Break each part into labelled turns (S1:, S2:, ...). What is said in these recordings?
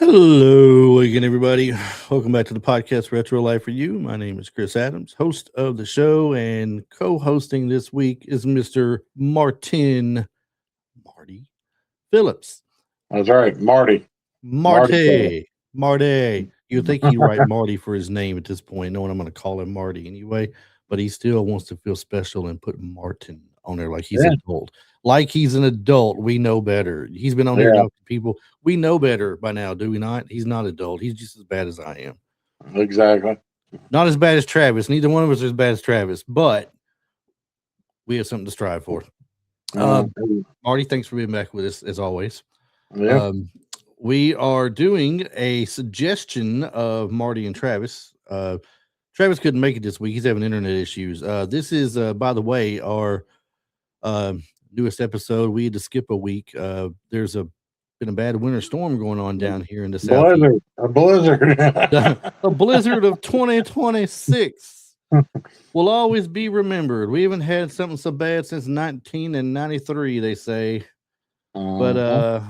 S1: Hello again, everybody. Welcome back to the podcast Retro Life for You. My name is Chris Adams, host of the show, and co-hosting this week is Mr. Marty Phillips.
S2: That's right, Marty. Phillips.
S1: Marty. You'd think he'd write Marty for his name at this point, knowing I'm going to call him Marty anyway, but he still wants to feel special and put Martin on there like he's
S2: Yeah,
S1: adult. Like he's an adult. We know better. He's been on here
S2: yeah,
S1: enough people. We know better by now, do we not? He's not adult. He's just as bad as I am.
S2: exactly.
S1: Not as bad as Travis. Neither one of us are as bad as Travis, but we have something to strive for. Marty, thanks for being back with us as always.
S2: Yeah,
S1: We are doing a suggestion of Marty and Travis. Travis couldn't make it this week. He's having internet issues. This is, by the way, our newest episode. We had to skip a week. There's been a bad winter storm going on down here in the southeast.
S2: a blizzard.
S1: A blizzard of 2026 will always be remembered. We haven't had something so bad since 1993, they say. But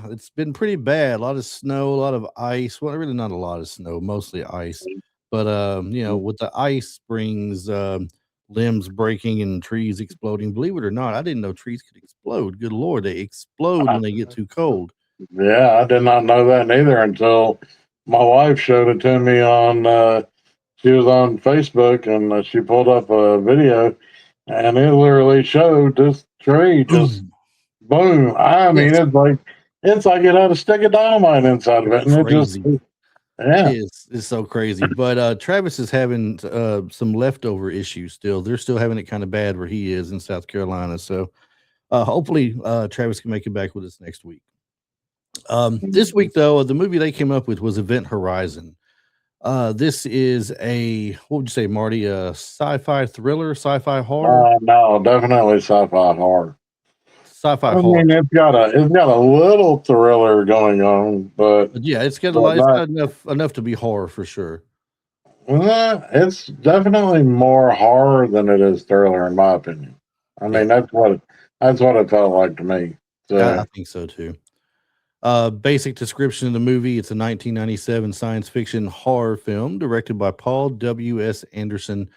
S1: it's been pretty bad. A lot of snow, a lot of ice. Well, really not a lot of snow, mostly ice. But with the ice brings limbs breaking and trees exploding. Believe it or not, I didn't know trees could explode. Good Lord, they explode when they get too cold.
S2: Yeah, I did not know that neither until my wife showed it to me on. She was on Facebook and she pulled up a video, and it literally showed this tree just boom. I mean,
S1: Yes.
S2: it's like it had a stick of dynamite inside of it, and
S1: Crazy.
S2: yeah.
S1: It's so crazy. But Travis is having some leftover issues still. They're still having it kind of bad where he is in South Carolina. So hopefully Travis can make it back with us next week. This week, though, the movie they came up with was Event Horizon. This is what would you say, Marty? A sci-fi thriller, sci-fi horror?
S2: No, definitely sci-fi horror.
S1: Sci-fi
S2: I
S1: horror.
S2: mean, it's got a little thriller going on, but
S1: Yeah, it's got it's not enough to be horror for sure.
S2: It's definitely more horror than it is thriller, in my opinion. I mean, that's what it felt like to me. So,
S1: I think so too. Basic description of the movie: it's a 1997 science fiction horror film directed by Paul W.S. Anderson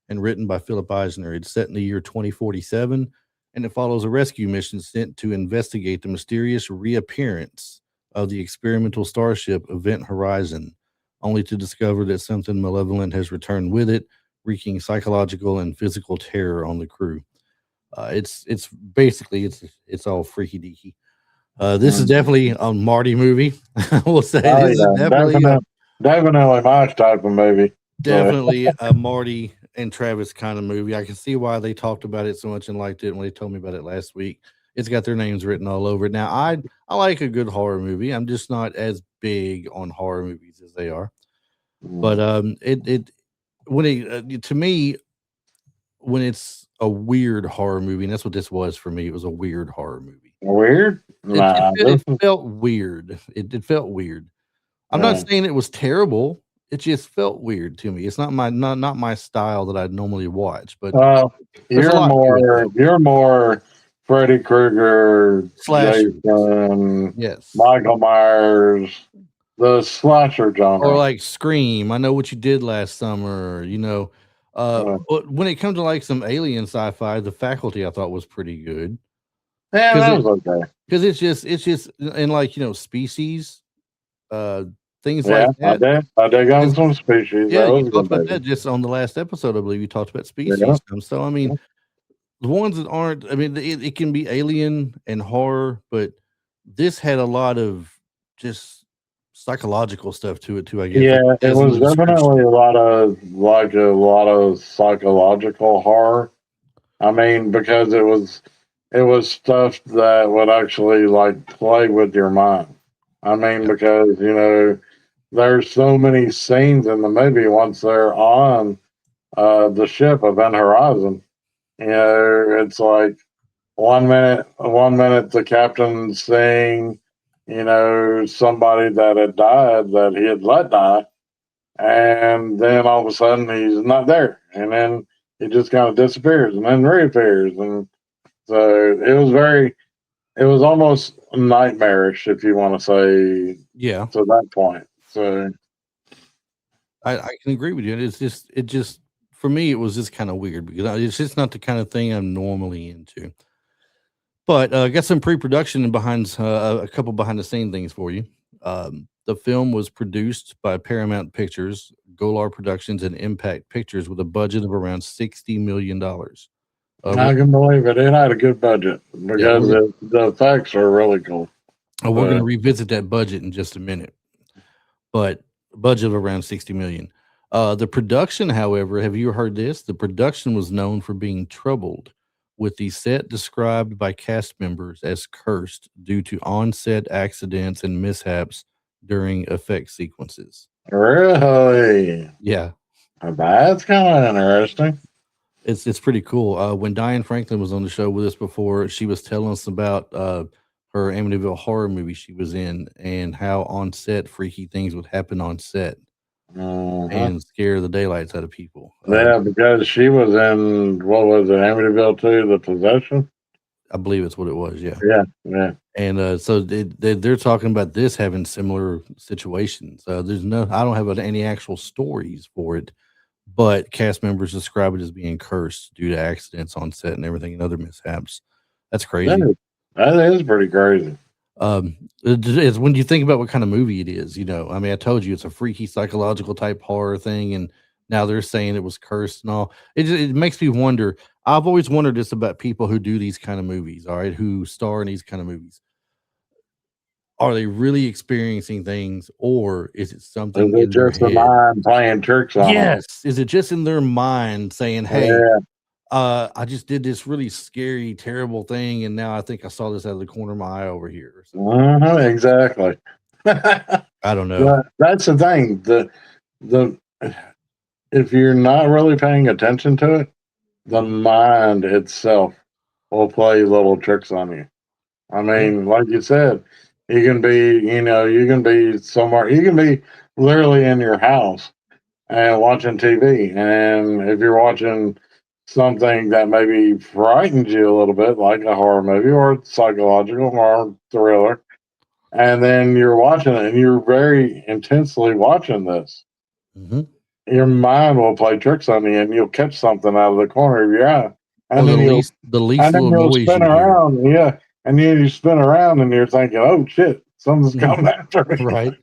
S1: and written by Philip Eisner. It's set in the year 2047, and it follows a rescue mission sent to investigate the mysterious reappearance of the experimental starship Event Horizon, only to discover that something malevolent has returned with it, wreaking psychological and physical terror on the crew. It's basically it's all freaky deaky. This is definitely a Marty movie. We'll say this is
S2: definitely my type of movie.
S1: Definitely a Marty and Travis kind of movie. I can see why they talked about it so much and liked it when they told me about it last week. It's got their names written all over it. Now, I like a good horror movie. I'm just not as big on horror movies as they are. But to me, when it's a weird horror movie, and that's what this was for me, it was a weird horror movie.
S2: Weird?
S1: It felt weird. It felt weird. I'm not saying it was terrible. It just felt weird to me. It's not my style that I'd normally watch. But
S2: you're more Freddy Krueger, Jason,
S1: yes,
S2: Michael Myers, the slasher genre,
S1: or like Scream. I Know What You Did Last Summer. But when it comes to like some alien sci-fi, The Faculty I thought was pretty good.
S2: Yeah, that was okay.
S1: Because it's just in like Species, things like that.
S2: I did go on some Species.
S1: Yeah, you talked about that just on the last episode, I believe. You talked about Species. Yeah. So I mean, the ones that aren't, I mean, it can be alien and horror, but this had a lot of just psychological stuff to it too, I guess.
S2: Yeah, it was definitely a lot of psychological horror. I mean, because it was stuff that would actually like play with your mind. I mean, because there's so many scenes in the movie once they're on the ship Event Horizon. It's like one minute the captain's saying, somebody that had died that he had let die, and then all of a sudden he's not there, and then he just kind of disappears and then reappears, and so it was almost nightmarish, if you want to say,
S1: yeah,
S2: to that point. So
S1: I can agree with you. It just for me it was just kind of weird because it's just not the kind of thing I'm normally into. But I got some pre-production and behind a couple behind the scene things for you. The film was produced by Paramount Pictures, Golar Productions, and Impact Pictures with a budget of around $60 million. We're,
S2: I can believe it. It had a good budget
S1: yeah,
S2: because the effects are really cool.
S1: we're going to
S2: So,
S1: revisit that budget in just a minute, but a budget of around 60 million. The production, however, have you heard this? The production was known for being troubled, with the set described by cast members as cursed due to on-set accidents and mishaps during effect sequences.
S2: really,
S1: Yeah,
S2: that's kind of interesting.
S1: it's pretty cool. When Diane Franklin was on the show with us before, she was telling us about her Amityville horror movie she was in and how on set freaky things would happen on set
S2: Uh-huh.
S1: and scare the daylights out of people.
S2: Yeah, because she was in what was it, Amityville 2, The Possession?
S1: I believe it's what it was. Yeah.
S2: Yeah, yeah.
S1: And so they're talking about this having similar situations. There's no, I don't have any actual stories for it, but cast members describe it as being cursed due to accidents on set and everything and other mishaps. That's
S2: That
S1: crazy.
S2: is, that is pretty crazy.
S1: It's when you think about what kind of movie it is, I mean, I told you it's a freaky psychological type horror thing, and now they're saying it was cursed and all. It makes me wonder. I've always wondered this about people who do these kind of movies, all right, who star in these kind of movies. Are they really experiencing things, or is it
S2: Is
S1: something
S2: it
S1: in their
S2: just the
S1: head?
S2: mind playing tricks on them?
S1: Yes. Is it just in their mind saying, "Hey,
S2: Yeah,
S1: I just did this really scary, terrible thing, and now I think I saw this out of the corner of my eye over here," or something?
S2: exactly.
S1: I don't know.
S2: But that's the thing. The if you're not really paying attention to it, the mind itself will play little tricks on you. I
S1: Yeah.
S2: mean, like you said, you can be somewhere, you can be literally in your house and watching TV. And if you're watching something that maybe frightens you a little bit, like a horror movie or psychological horror thriller, and then you're watching it and you're very intensely watching this,
S1: Mhm.
S2: your mind will play tricks on you and you'll catch something out of the corner of your eye.
S1: Or
S2: And then you'll
S1: the least
S2: and then
S1: little
S2: you'll
S1: noise
S2: spin
S1: you hear.
S2: around, yeah. And then you spin around and you're thinking, oh shit, something's
S1: Mhm.
S2: coming after me.
S1: Right.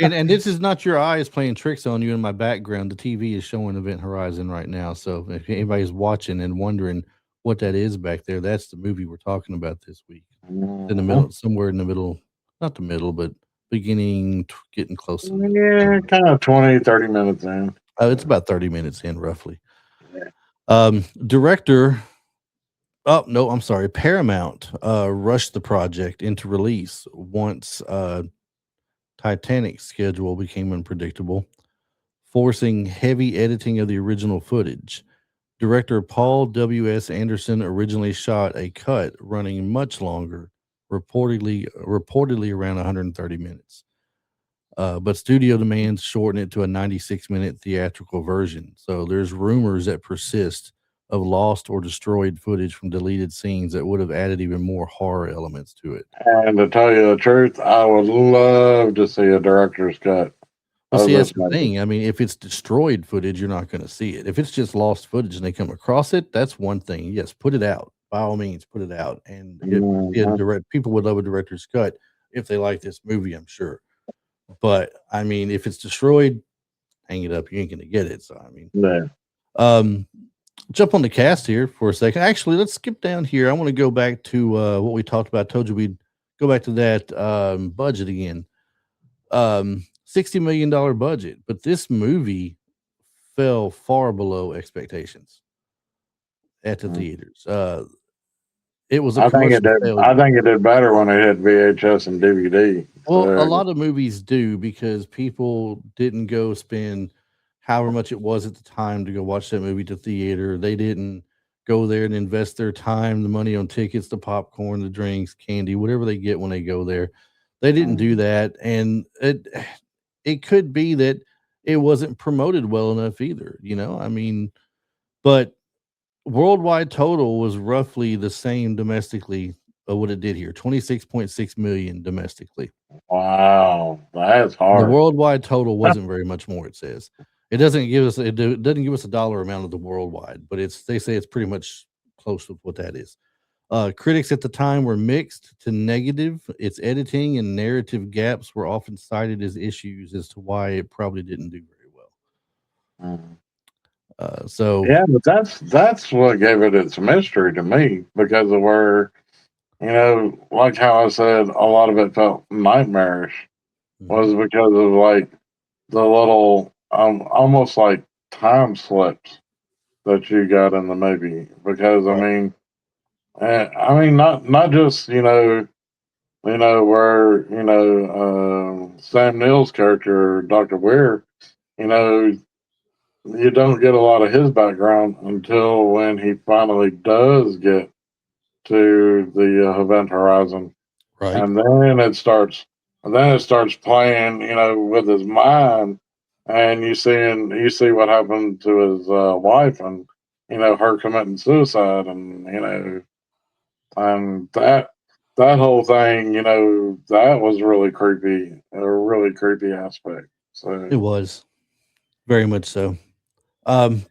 S1: And this is not your eyes playing tricks on you in my background. The TV is showing Event Horizon right now. So if anybody's watching and wondering what that is back there, that's the movie we're talking about this week. In the
S2: Mhm.
S1: middle, somewhere in the middle, not the middle, but beginning, getting close to the middle.
S2: Yeah, kind of 20, 30 minutes in.
S1: It's about 30 minutes in, roughly.
S2: Yeah.
S1: Director, oh, no, I'm sorry. Paramount rushed the project into release once Titanic's schedule became unpredictable, forcing heavy editing of the original footage. Director Paul W.S. Anderson originally shot a cut running much longer, reportedly around 130 minutes. But studio demands shorten it to a 96-minute theatrical version. So there's rumors that persist of lost or destroyed footage from deleted scenes that would have added even more horror elements to it.
S2: And to tell you the truth, I would love to see a director's cut
S1: Well,
S2: of
S1: see, that's
S2: this
S1: the
S2: movie.
S1: thing. I mean, if it's destroyed footage, you're not going to see it. If it's just lost footage and they come across it, that's one thing. Yes, put it out. By all means, put it out. And
S2: Mhm.
S1: people would love a director's cut if they like this movie, I'm sure. But I mean, if it's destroyed, hang it up. You ain't going to get it. So I mean,
S2: Yeah.
S1: um, jump on the cast here for a second. Actually, let's skip down here. I want to go back to what we talked about. I told you we'd go back to that budget again. $60 million budget, but this movie fell far below expectations at the
S2: Mm.
S1: theaters. It was a commercial
S2: I
S1: failure.
S2: think it did better when it hit VHS and DVD.
S1: Well, a
S2: So
S1: lot of movies do because people didn't go spend however much it was at the time to go watch that movie to theater. They didn't go there and invest their time, the money on tickets, the popcorn, the drinks, candy, whatever they get when they go there. They didn't do
S2: mm,
S1: that, and it could be that it wasn't promoted well enough either. I mean, but worldwide total was roughly the same domestically of what it did here, 26.6 million domestically.
S2: Wow, that's
S1: The
S2: hard.
S1: worldwide total wasn't very much more. It says it doesn't give us doesn't give us a dollar amount of the worldwide, but they say it's pretty much close to what that is. Critics at the time were mixed to negative. Its editing and narrative gaps were often cited as issues as to why it probably didn't do very well.
S2: Mm.
S1: So
S2: Yeah, but that's what gave it its mystery to me because of where like how I said, a lot of it felt nightmarish was because of like the little almost like time slips that you got in the movie. Because not just where Sam Neill's character Doctor Weir, you know you don't get a lot of his background until when he finally does get to the event horizon,
S1: right,
S2: and then it starts playing, with his mind, and you see what happened to his wife, and her committing suicide, and that whole thing, that was really creepy, a really creepy aspect.
S1: it
S2: So,
S1: was very much so. Um,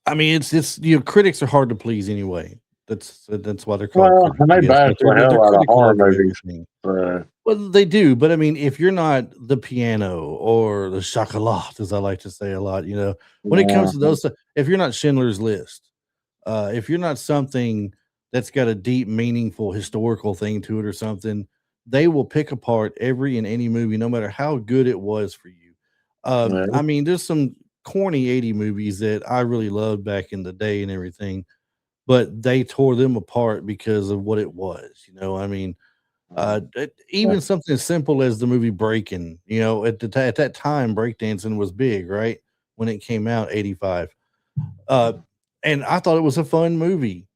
S1: I mean, it's critics are hard to please anyway. That's why they're called
S2: well,
S1: critics.
S2: and
S1: I
S2: they
S1: guess
S2: bash
S1: but
S2: the
S1: they're
S2: hell out of
S1: critical
S2: horror
S1: of
S2: movies.
S1: everything.
S2: So,
S1: Well, they do, but I mean, if you're not the piano or the chocolat, as I like to say a lot, when it comes
S2: yeah,
S1: to those, if you're not Schindler's List, if you're not something that's got a deep, meaningful historical thing to it or something, they will pick apart every and any movie, no matter how good it was for you.
S2: yeah,
S1: I mean, there's some corny 80 movies that I really loved back in the day and everything, but they tore them apart because of what it was. I mean,
S2: yeah.
S1: even something as simple as the movie Breaking, at that time, breakdancing was big, right? When it came out, 85. Uh, and I thought it was a fun movie,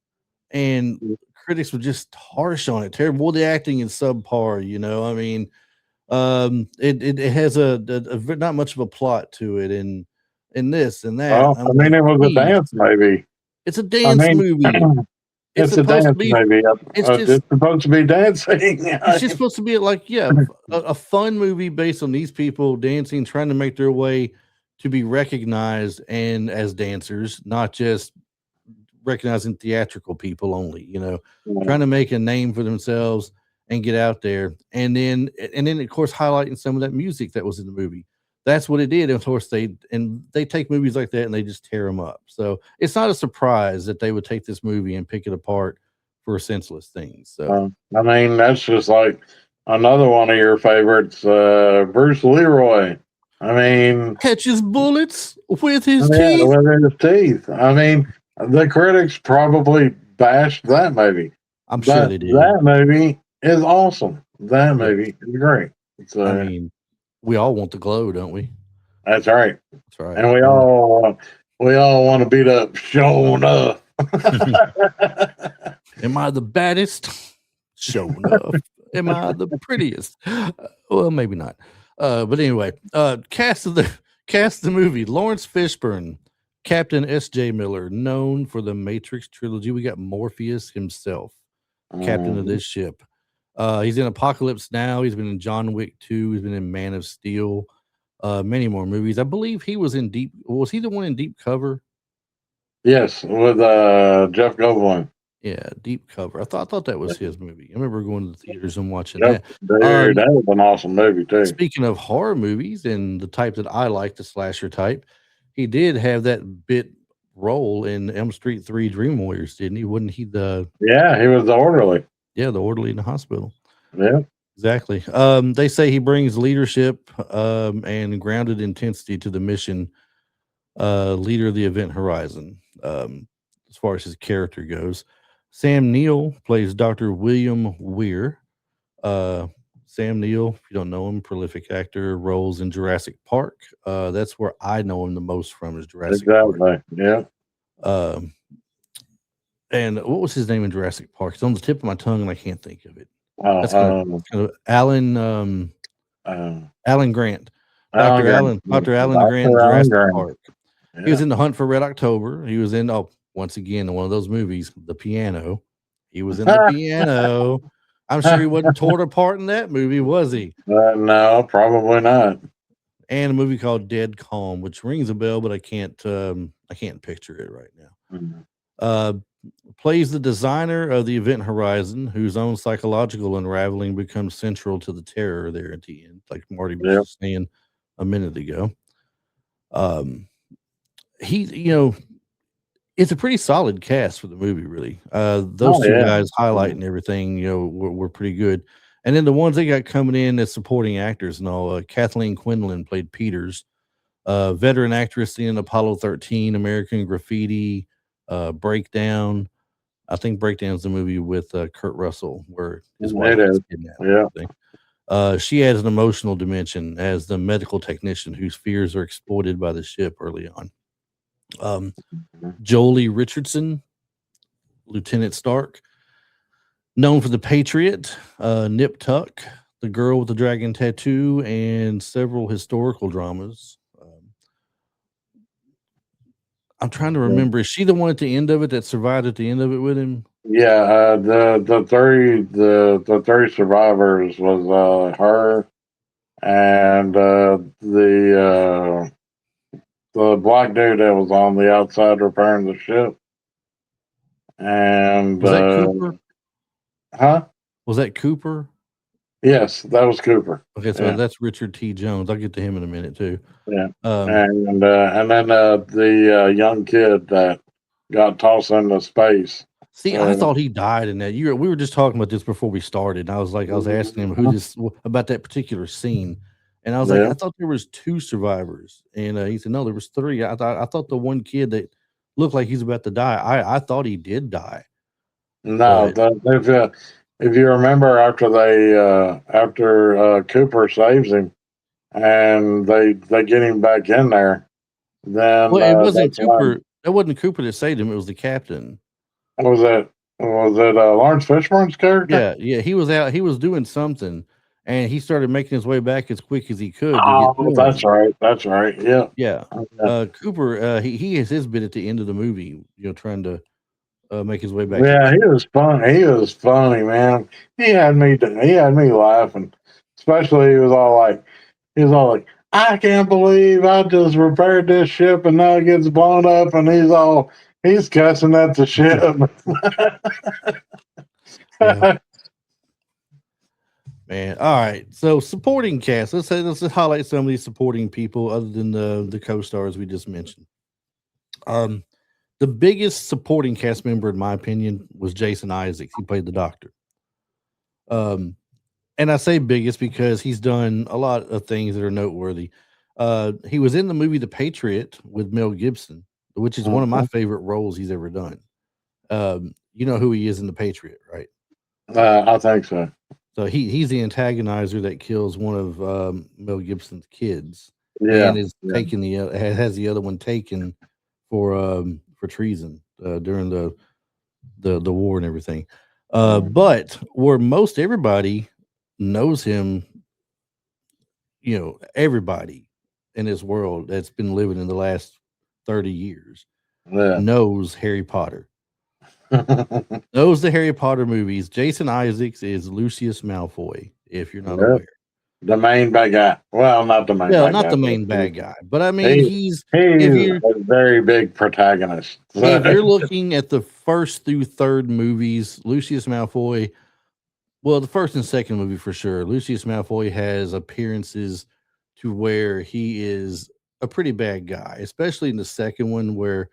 S1: and critics were just harsh on it. Terrible. Well, the acting is subpar. I mean, it has not much of a plot to it, and this and that.
S2: Well, I
S1: I'm
S2: mean,
S1: like,
S2: it was a
S1: geez,
S2: dance movie.
S1: it's a
S2: I
S1: dance
S2: mean,
S1: movie. It's
S2: it's a
S1: supposed to
S2: dance
S1: be.
S2: movie.
S1: It's just
S2: It's supposed to be dancing.
S1: It's just supposed to be like, yeah, a fun movie based on these people dancing, trying to make their way to be recognized and as dancers, not just recognizing theatrical people only, trying to make a name for themselves and get out there. And then of course highlighting some of that music that was in the movie. That's what it did. And of course they take movies like that and they just tear them up. So it's not a surprise that they would take this movie and pick it apart for senseless things. So
S2: I mean, that's just like another one of your favorites, Bruce Leroy. I mean,
S1: catches bullets with his
S2: yeah,
S1: teeth.
S2: with his teeth. I mean, the critics probably bashed that movie,
S1: I'm sure
S2: but
S1: they did.
S2: that movie is awesome. That
S1: Yes.
S2: movie is great.
S1: I
S2: So
S1: mean, we all want the glow, don't we?
S2: that's right.
S1: That's right.
S2: And we all want to beat up showing up.
S1: Am I the baddest? Sure enough. Am I the prettiest? Well, maybe not. But anyway, cast of the movie: Lawrence Fishburne, Captain S.J. Miller, known for the Matrix trilogy. We got Morpheus himself, captain of
S2: Mhm.
S1: this ship. He's in Apocalypse Now. He's been in John Wick 2. He's been in Man of Steel. Many more movies. I believe he was in Deep. Was he the one in Deep Cover?
S2: Yes, with Jeff Goldblum.
S1: Yeah, Deep Cover. I thought that was his movie. I remember going to the theaters and watching
S2: Yep,
S1: that.
S2: dude,
S1: Um,
S2: that was an awesome movie too.
S1: Speaking of horror movies and the type that I like, the slasher type, he did have that bit role in Elm Street 3 Dream Warriors, didn't he? Wasn't he
S2: Yeah, he was the orderly.
S1: the orderly in the hospital?
S2: Yeah,
S1: Exactly. They say he brings leadership and grounded intensity to the mission, leader of the Event Horizon, as far as his character goes. Sam Neill plays Dr. William Weir. Uh, Sam Neill, if you don't know him, prolific actor, roles in Jurassic Park. That's where I know him the most from is Jurassic Park.
S2: exactly. Yeah.
S1: Um, and what was his name in Jurassic Park? It's on the tip of my tongue and I can't think of it. That's kind of
S2: Um,
S1: Alan Grant,
S2: Alan Grant.
S1: Dr. Alan Grant in
S2: Dr. Alan
S1: Jurassic
S2: Grant.
S1: Park. He was
S2: Yeah.
S1: in The Hunt for Red October. He was in once again in one of those movies, The Piano. He was in the piano. I'm sure he wasn't torn apart in that movie, was he?
S2: No, probably not.
S1: And a movie called Dead Calm, which rings a bell, but I can't picture it right now.
S2: Mhm.
S1: Uh, Plays the designer of the Event Horizon, whose own psychological unraveling becomes central to the terror there at the end, like Marty was
S2: Yep.
S1: just saying a minute ago. Um, you know, it's a pretty solid cast for the movie, really. Those
S2: Oh
S1: two
S2: yeah.
S1: guys
S2: Yeah.
S1: highlighting everything, were pretty good. And then the ones they got coming in as supporting actors and all, Kathleen Quinlan played Peters, veteran actress in Apollo 13, American Graffiti, Breakdown. I think Breakdown's the movie with Kurt Russell where his wife
S2: It
S1: gets
S2: is.
S1: kidnapped. And
S2: Yeah.
S1: everything. She adds an emotional dimension as the medical technician whose fears are exploited by the ship early on.
S2: Mhm.
S1: Jolie Richardson, Lieutenant Stark, known for The Patriot, Nip Tuck, The Girl with the Dragon Tattoo, and several historical dramas. I'm trying to remember. Is she the one at the end of it that survived at the end of it with him?
S2: Yeah, the three survivors was her and the black dude that was on the outside repairing the ship, and
S1: Was that Cooper?
S2: huh?
S1: Was that Cooper?
S2: Yes, that was Cooper.
S1: Okay, so
S2: Yeah,
S1: that's Richard T. Jones. I'll get to him in a minute too.
S2: yeah,
S1: Um,
S2: and then the young kid that got tossed into space.
S1: See, I
S2: Uh,
S1: thought he died in that. We were just talking about this before we started. And I was asking him about that particular scene, and I was like,
S2: yeah,
S1: I thought there was two survivors, and he said no, there was three. I thought the one kid that looked like he's about to die. I thought he did die,
S2: no,
S1: but
S2: the, if you remember after Cooper saves him and they get him back in there, then
S1: well, it wasn't
S2: that's when
S1: Cooper. It wasn't Cooper that saved him. It was the captain.
S2: was it Lawrence Fishburne's character?
S1: Yeah, he was out. He was doing something, and he started making his way back as quick as he could to get
S2: Oh,
S1: to
S2: that's
S1: him.
S2: right. That's right. Yeah.
S1: Yeah.
S2: Okay.
S1: Cooper, he has his bit at the end of the movie, trying to make his way back to the
S2: Yeah, he
S1: ship.
S2: was fun. He was funny, man. He had me laughing. Especially he was all like, I can't believe I just repaired this ship and now it gets blown up and he's cussing at the ship.
S1: Yeah, man. All right. So supporting cast. Let's just highlight some of these supporting people other than the co-stars we just mentioned. Um, the biggest supporting cast member, in my opinion, was Jason Isaacs. He played the Doctor. Um, and I say biggest because he's done a lot of things that are noteworthy. He was in the movie The Patriot with Mel Gibson, which is one of my
S2: Mhm.
S1: favorite roles he's ever done. You know who he is in The Patriot, right?
S2: I think so.
S1: So he's the antagonizer that kills one of Mel Gibson's kids,
S2: Yeah.
S1: and is
S2: Yeah.
S1: taking has the other one taken for treason during the war and everything.
S2: Mhm.
S1: But where most everybody knows him, everybody in this world that's been living in the last 30 years
S2: Yeah.
S1: knows Harry Potter. Knows the Harry Potter movies. Jason Isaacs is Lucius Malfoy, if you're not
S2: Yeah.
S1: aware.
S2: The main bad guy. Well, not the main
S1: Well,
S2: bad
S1: not
S2: guy,
S1: the
S2: but
S1: main bad guy, but I mean,
S2: he
S1: if
S2: he's
S1: you're
S2: a very big protagonist.
S1: if you're looking at the first through third movies, Lucius Malfoy, well, the first and second movie for sure, Lucius Malfoy has appearances to where he is a pretty bad guy, especially in the second one where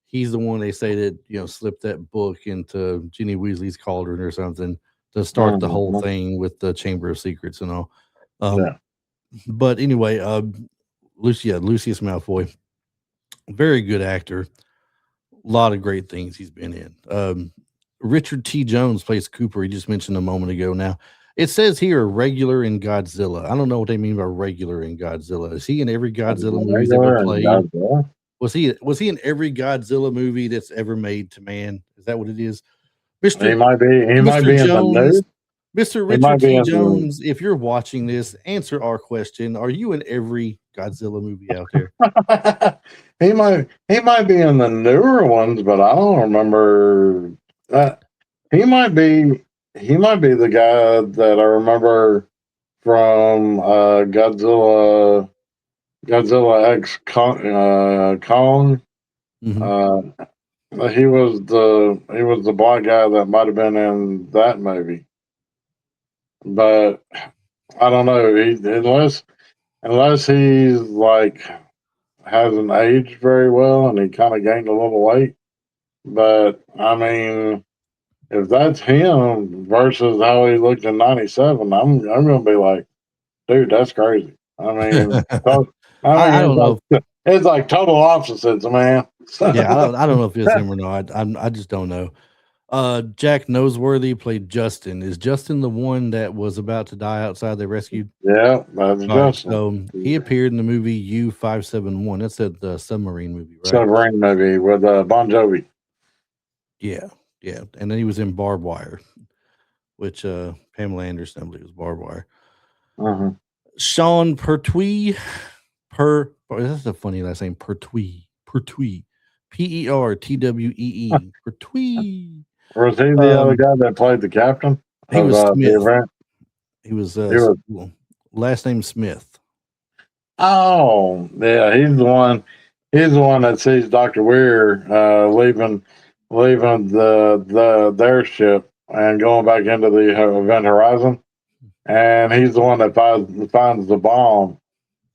S1: he's the one they say that slipped that book into Ginny Weasley's cauldron or something to start the whole
S2: Mhm.
S1: thing with the Chamber of Secrets and all. Um,
S2: Yeah.
S1: but anyway, Lucius Malfoy, very good actor. A lot of great things he's been in. Richard T. Jones plays Cooper. He just mentioned a moment ago. Now it says here regular in Godzilla. I don't know what they mean by regular in Godzilla. Is he in every Godzilla movie he's ever
S2: Regular and
S1: played?
S2: Godzilla.
S1: Was he in every Godzilla movie that's ever made to man? Is that what it is? Mr.
S2: He might
S1: Mr.
S2: be in the
S1: Jones,
S2: news.
S1: Mr.
S2: He
S1: Richard
S2: might be
S1: T.
S2: in the
S1: Jones, if you're watching this, answer our question. Are you in every Godzilla movie out there?
S2: he might be in the newer ones, but I don't remember that. he might be the guy that I remember from Godzilla X Kong.
S1: Hmm.
S2: Uh, he was the black guy that might have been in that movie, but I don't know. Unless he's like hasn't aged very well and he kind of gained a little weight. But I mean, if that's him versus how he looked in '97, I'm gonna be like, dude, that's crazy. I mean,
S1: I don't know.
S2: it's like total opposites, man.
S1: Yeah, I don't know if it's him or not. I just don't know. Jack Noseworthy played Justin. Is Justin the one that was about to die outside they rescued?
S2: Yeah, that's
S1: All right,
S2: Justin.
S1: so he appeared in the movie U-571. That's the submarine movie, right?
S2: Submarine movie with Bon Jovi.
S1: Yeah, yeah. And then he was in Barbed Wire, which Pamela Anderson, I believe, was Barbed Wire.
S2: Uh-huh.
S1: Sean Pertwee, that's a funny last name. Pertwee, Pertwee, Pertwee.
S2: Was he the other guy that played the captain
S1: He
S2: of
S1: was
S2: the
S1: Smith.
S2: event?
S1: He was
S2: He was.
S1: last name Smith.
S2: Oh, yeah, he's the one. He's the one that sees Doctor Weir leaving their ship and going back into the event horizon, and he's the one that finds the bomb,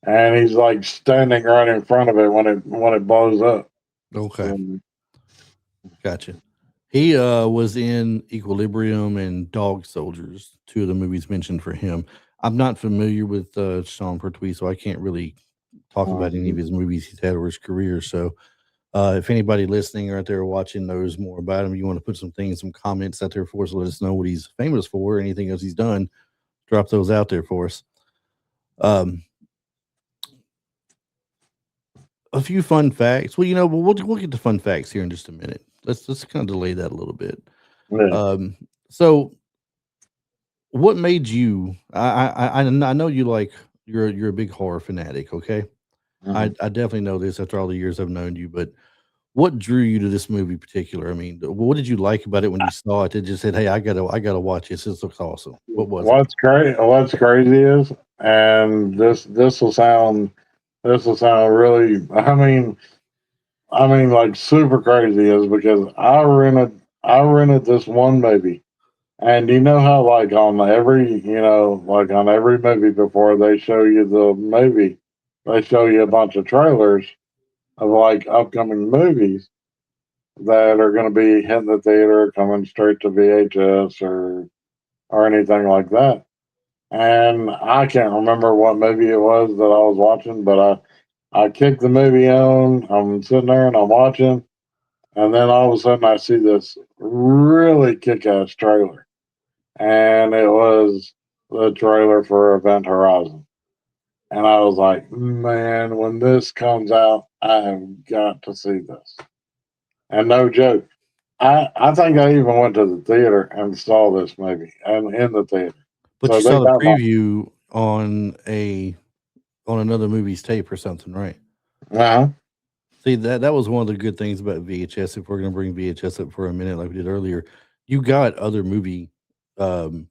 S2: and he's like standing right in front of it when it blows up.
S1: Okay, gotcha. He was in Equilibrium and Dog Soldiers, two of the movies mentioned for him. I'm not familiar with Sean Pertwee, so I can't really talk about any of his movies he's had or his career. So, if anybody listening or out there watching knows more about him, you want to put some comments out there for us, let us know what he's famous for, anything else he's done, drop those out there for us. Um, a few fun facts. Well, we'll get to fun facts here in just a minute. Let's kind of delay that a little bit.
S2: Yeah.
S1: So what made you? I know you like you're a big horror fanatic. Okay, I definitely know this after all the years I've known you. But what drew you to this movie in particular? I mean, what did you like about it when you saw it? It just said, "Hey, I gotta watch this. This looks awesome." What was it?
S2: What's crazy is, and this will sound really. I mean, like super crazy is because I rented this one movie, and you know how like on every movie before they show you the movie, they show you a bunch of trailers of like upcoming movies that are going to be hitting the theater, coming straight to VHS or anything like that. And I can't remember what movie it was that I was watching, but I kicked the movie on. I'm sitting there and I'm watching, and then all of a sudden I see this really kick-ass trailer, and it was the trailer for Event Horizon. And I was like, man, when this comes out, I have got to see this. And no joke, I think I even went to the theater and saw this movie and in the theater.
S1: But
S2: So
S1: you
S2: they
S1: saw the
S2: got my
S1: preview on another movie's tape or something, right?
S2: uh
S1: See, that was one of the good things about VHS. If we're going to bring VHS up for a minute, like we did earlier, you got other movie um,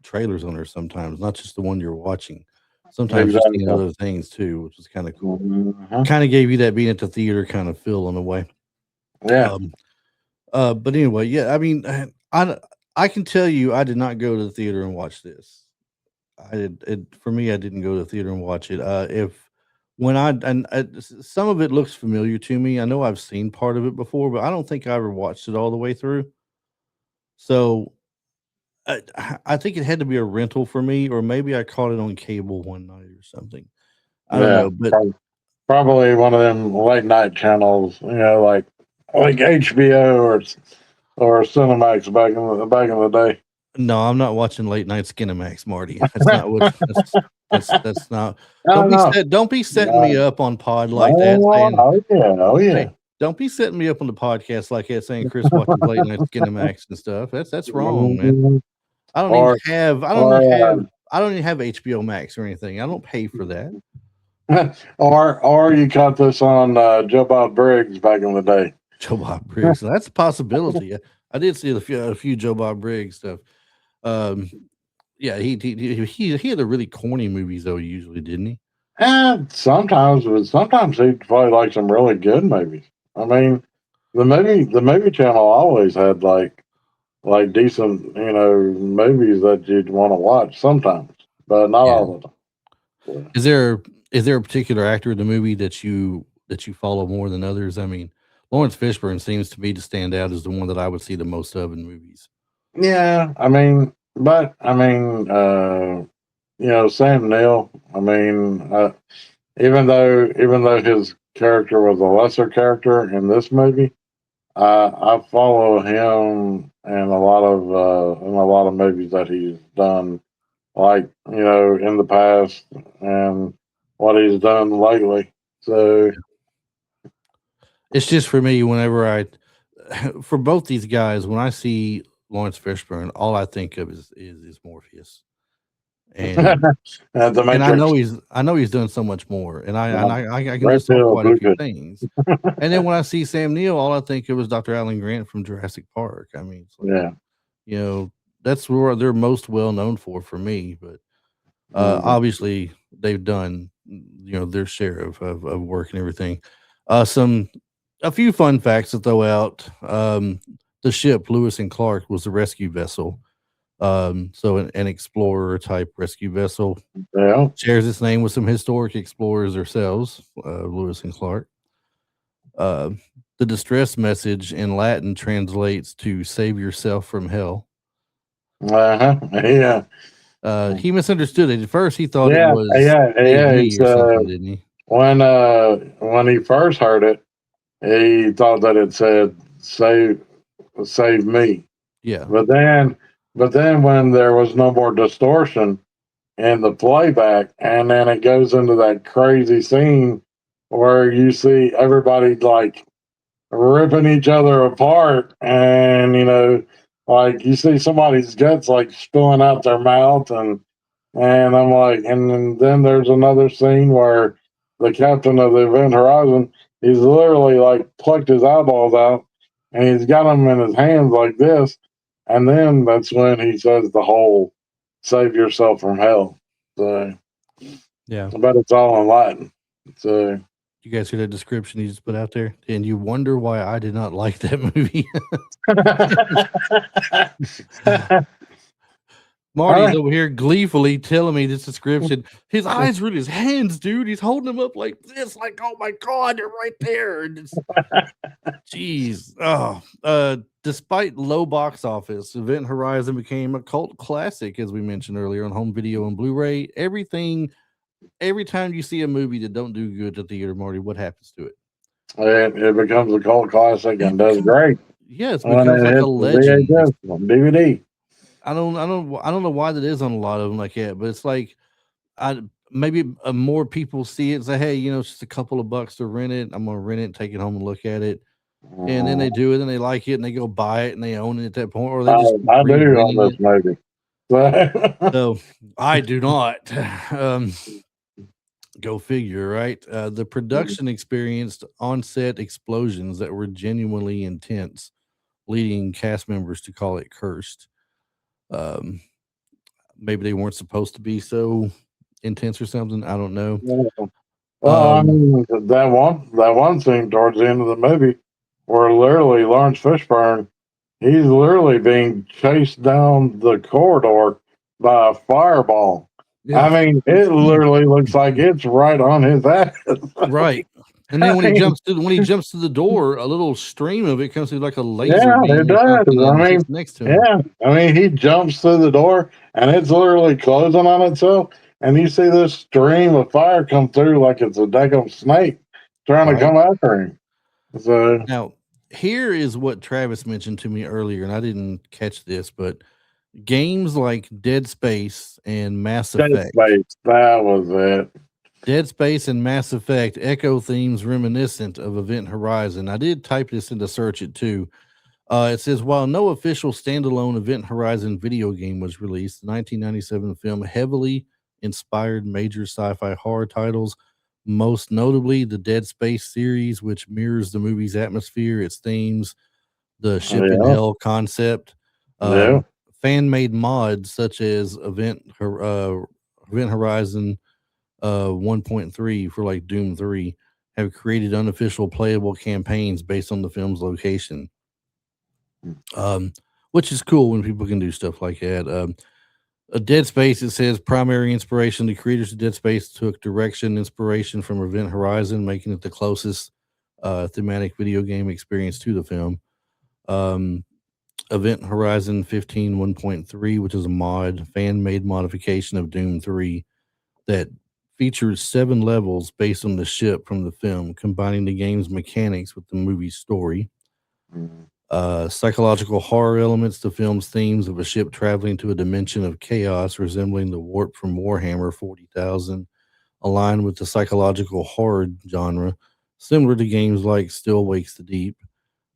S1: trailers on there sometimes, not just the one you're watching. Sometimes you're seeing
S2: exactly.
S1: other things too, which is kind of cool.
S2: Mhm.
S1: Kind of gave you that being at the theater kind of feel in a way.
S2: Yeah.
S1: Um, but anyway, yeah, I mean, I can tell you, I did not go to the theater and watch this. I did it for me. I didn't go to the theater and watch it. If when I and some of it looks familiar to me. I know I've seen part of it before, but I don't think I ever watched it all the way through. So I think it had to be a rental for me, or maybe I caught it on cable one night or something. I don't
S2: Yeah.
S1: know, but
S2: Probably one of them late night channels, like HBO or Cinemax back in the day.
S1: no, I'm not watching late night Skinamax, Marty. That's not what that's not.
S2: No, no.
S1: Don't be setting me
S2: No.
S1: up on pod like that,
S2: Oh,
S1: saying,
S2: oh yeah, oh
S1: "Hey,
S2: yeah.
S1: don't be setting me up on the podcast like that, saying Chris watches late night Skinamax and stuff. That's wrong, man.
S2: Mhm.
S1: I don't even
S2: Or
S1: have I don't
S2: or
S1: have I don't even have HBO Max or anything. I don't pay for that.
S2: or you caught this on Joe Bob Briggs back in the day.
S1: Joe Bob Briggs. So that's a possibility. I did see a few Joe Bob Briggs stuff. Um, yeah, he had a really corny movies though. Usually, didn't he?
S2: And sometimes, but sometimes he probably like some really good movies. I mean, the movie channel always had like decent, movies that you'd want to watch sometimes, but not
S1: Yeah.
S2: all the time. So,
S1: Is there a particular actor in the movie that you follow more than others? I mean, Lawrence Fishburne seems to me to stand out as the one that I would see the most of in movies.
S2: yeah, Sam Neill. Even though his character was a lesser character in this movie, I follow him in a lot of movies that he's done, like in the past and what he's done lately. So
S1: It's just for me whenever I for both these guys when I see Lawrence Fishburne, all I think of is Morpheus. And
S2: the
S1: and
S2: Matrix,
S1: I know he's done so much more, and
S2: uh,
S1: I can
S2: Red
S1: list off
S2: Pill,
S1: quite a
S2: Blue
S1: few
S2: Pill.
S1: things. And then when I see Sam Neill, all I think of is Dr. Alan Grant from Jurassic Park. I mean, it's like,
S2: Yeah.
S1: you know, that's where they're most well known for me. But
S2: Mhm.
S1: obviously, they've done their share of work and everything. Some a few fun facts to throw out. The ship Lewis and Clark was a rescue vessel. So an explorer type rescue vessel
S2: Yeah.
S1: shares its name with some historic explorers themselves, Lewis and Clark. Uh, the distress message in Latin translates to "save yourself from hell."
S2: Uh-huh. Yeah.
S1: He misunderstood it at first. He thought it
S2: Yeah.
S1: was
S2: Yeah.
S1: "save
S2: Yeah.
S1: me" or something, didn't he?
S2: When he first heard it, he thought that it said save me.
S1: Yeah,
S2: But then when there was no more distortion in the playback, and then it goes into that crazy scene where you see everybody like ripping each other apart, and like you see somebody's guts like spilling out their mouth, and I'm like, and then there's another scene where the captain of the Event Horizon, he's literally like plucked his eyeballs out, and he's got them in his hands like this, and then that's when he says the whole "save yourself from hell." So,
S1: yeah.
S2: but it's all in Latin. So.
S1: You guys hear that description he just put out there, and you wonder why I did not like that movie. Marty's
S2: All
S1: over here gleefully telling me this description. His eyes are in his hands, dude. He's holding them up like this, like, oh my god, they're right there. And jeez. Oh, despite low box office, Event Horizon became a cult classic, as we mentioned earlier, on home video and Blu-ray. Every time you see a movie that don't do good at the theater, Marty, what happens to it?
S2: it becomes a cult classic
S1: It
S2: and does
S1: becomes
S2: great
S1: Yes,
S2: when
S1: becomes
S2: it
S1: like a
S2: hits the
S1: legend.
S2: VHS on DVD.
S1: I don't know why that is on a lot of them like that, but it's like I maybe more people see it and say, hey, it's just a couple of bucks to rent it. I'm gonna rent it, take it home and look at it. And then they
S2: Mhm.
S1: do it and they like it and they go buy it and they own it at that point, or they just keep
S2: I do on
S1: re-renting
S2: this
S1: it.
S2: movie.
S1: So I do not. Um, Go figure, right? The production experienced on-set explosions that were genuinely intense, leading cast members to call it cursed. Um, Maybe they weren't supposed to be so intense or something. I don't know.
S2: Well, I
S1: Um,
S2: mean that one scene towards the end of the movie where literally Lawrence Fishburne, he's literally being chased down the corridor by a fireball. I
S1: yeah.
S2: mean, it literally looks like it's right on his ass.
S1: Right. And then
S2: I mean,
S1: when he jumps to the door, a little stream of it comes through like a laser
S2: yeah, it
S1: beam or
S2: does.
S1: something
S2: I
S1: and
S2: mean,
S1: hits next to him.
S2: yeah. I mean, he jumps through the door and it's literally closing on itself. And you see this stream of fire come through like it's a daggum snake trying to
S1: Right.
S2: come after him. So,
S1: Now, here is what Travis mentioned to me earlier, and I didn't catch this, but games like Dead Space and Mass
S2: Dead
S1: Effect.
S2: Space, that was it.
S1: Dead Space and Mass Effect echo themes reminiscent of Event Horizon. I did type this in to search it too. It says while no official standalone Event Horizon video game was released, the 1997 film heavily inspired major sci-fi horror titles, most notably the Dead Space series, which mirrors the movie's atmosphere, its themes, the ship in
S2: Yeah.
S1: hell concept.
S2: Yeah.
S1: Fan made mods such as Event Horizon 1.3 for like Doom 3 have created unofficial playable campaigns based on the film's location, um, which is cool when people can do stuff like that. A Dead Space, it says primary inspiration. The creators of Dead Space took direction inspiration from Event Horizon, making it the closest thematic video game experience to the film. Um, Event Horizon 15 1.3, which is a fan made modification of Doom 3 that features 7 levels based on the ship from the film, combining the game's mechanics with the movie's story.
S2: Mm.
S1: Psychological horror elements, the film's themes of a ship traveling to a dimension of chaos resembling the warp from Warhammer 40,000, align with the psychological horror genre, similar to games like Still Wakes the Deep.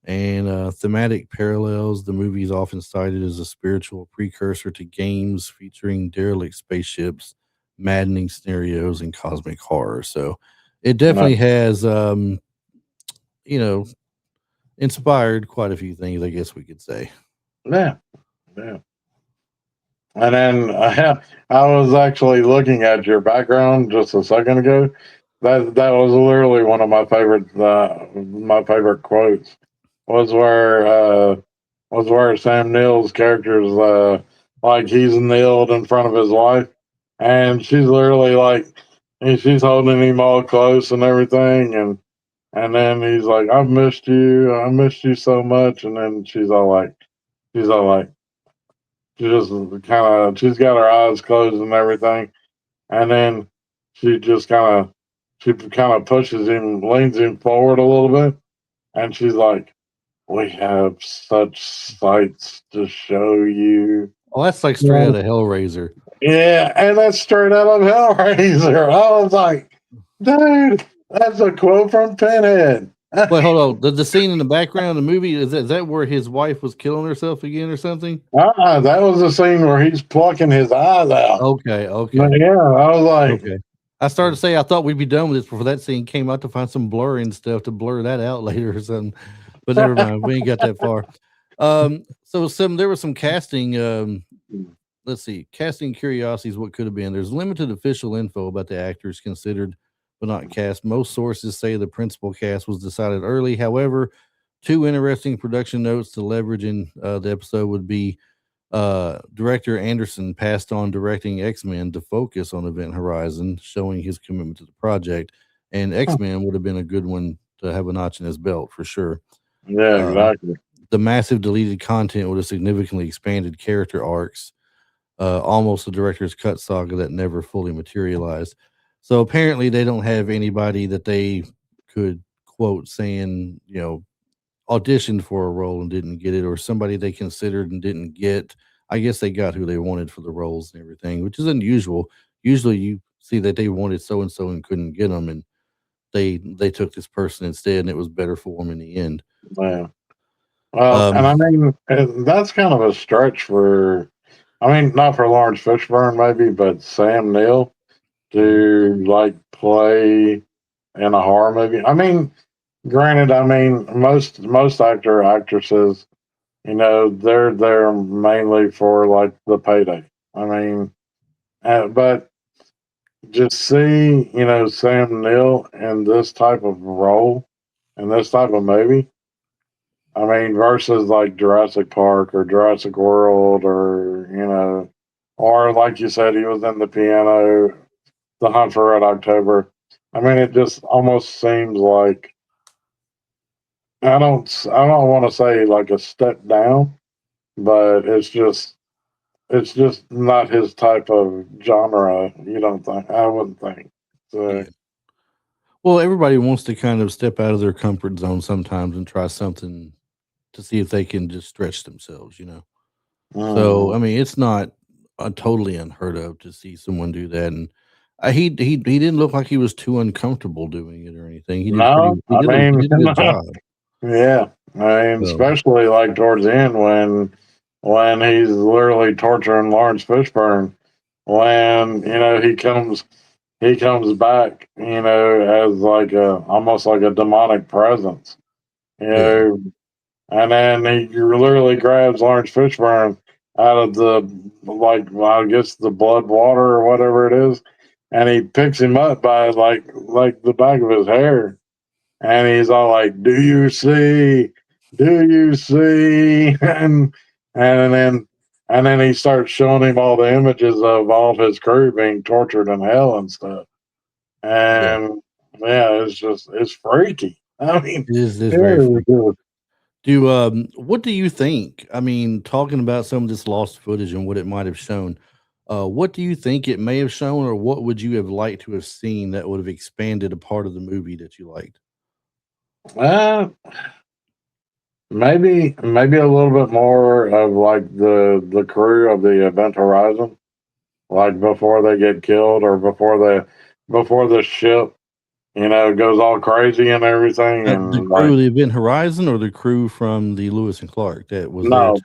S1: And thematic parallels, the movie is often cited as a spiritual precursor to games featuring derelict spaceships, maddening scenarios, and cosmic horror. So it
S2: No.
S1: definitely has, you know, inspired quite a few things, I guess we could say.
S2: Yeah. Yeah. And then I was actually looking at your background just a second ago. That was literally one of my favorite quotes was where Sam Neill's character's like he's kneeled in front of his wife, and she's literally like and she's holding him all close and everything, and then he's like, I missed you so much," and then she's all like she just she's got her eyes closed and everything, and then she just she kind of pushes him, leans him forward a little bit, and she's like, "We have such sights to show you."
S1: Oh, that's like straight
S2: Yeah,
S1: out of Hellraiser.
S2: yeah, and that's straight out of Hellraiser. I was like, dude, that's a quote from Pinhead.
S1: Wait, hold on. The scene in the background of the movie is that where his wife was killing herself again or something?
S2: That was the scene where he's plucking his eyes out.
S1: Okay,
S2: But
S1: okay,
S2: yeah, I was like,
S1: okay. I started to say I thought we'd be done with this before that scene came out to find some blurring stuff to blur that out later or something. But never mind, we ain't got that far. So there was some casting. Let's see, casting curiosities. What could have been? There's limited official info about the actors considered but not cast. Most sources say the principal cast was decided early. However, two interesting production notes to leverage in the episode would be director Anderson passed on directing X-Men to focus on Event Horizon, showing his commitment to the project. And X-Men would have been a good one to have a notch in his belt for sure.
S2: yeah,
S1: Um,
S2: exactly.
S1: the massive deleted content would have significantly expanded character arcs, almost the director's cut saga that never fully materialized. So apparently, they don't have anybody that they could quote saying, auditioned for a role and didn't get it, or somebody they considered and didn't get. I guess they got who they wanted for the roles and everything, which is unusual. Usually, you see that they wanted so and so and couldn't get them, and they took this person instead, and it was better for them in the end.
S2: Yeah. Well, and
S1: Um,
S2: I mean, that's kind of a stretch for, I mean, not for Lawrence Fishburne maybe, but Sam Neill
S1: mhm,
S2: to like play in a horror movie. I mean, granted, I mean most actresses, they're there mainly for like the payday. I mean, but just see, Sam Neill in this type of role in this type of movie. I mean, versus like Jurassic Park or Jurassic World, or or like you said, he was in the piano, The Hunt for Red October. I mean, it just almost seems like I don't want to say like a step down, but it's just not his type of genre. You don't think? I wouldn't think. So,
S1: yeah. Well, everybody wants to kind of step out of their comfort zone sometimes and try something to see if they can just stretch themselves. So,
S2: mm,
S1: I mean, it's not totally unheard of to see someone do that, and he didn't look like he was too uncomfortable doing it or anything.
S2: no,
S1: He
S2: I
S1: did he
S2: mean,
S1: did a good job.
S2: yeah, I mean,
S1: So
S2: especially like towards the end when he's literally torturing Lawrence Fishburne, when he comes back, as like a almost like a demonic presence, you
S1: yeah,
S2: know, and then he literally grabs Lawrence Fishburne out of the, like, well, I guess the blood water or whatever it is, and he picks him up by like the back of his hair, and he's all like, "Do you see? Do you see?" And then he starts showing him all the images of all of his crew being tortured in hell and stuff.
S1: Yeah,
S2: And yeah, it's freaky. I mean,
S1: it is
S2: it
S1: very
S2: really
S1: freaky.
S2: is.
S1: What do you think? I mean, talking about some of this lost footage and what it might have shown, what do you think it may have shown, or what would you have liked to have seen that would have expanded a part of the movie that you liked?
S2: Uh, maybe a little bit more of like the crew of the Event Horizon, like before they get killed or before the ship, goes all crazy and everything,
S1: The
S2: and
S1: crew
S2: like,
S1: of the Event Horizon, or the crew from the Lewis and Clark that was there
S2: no,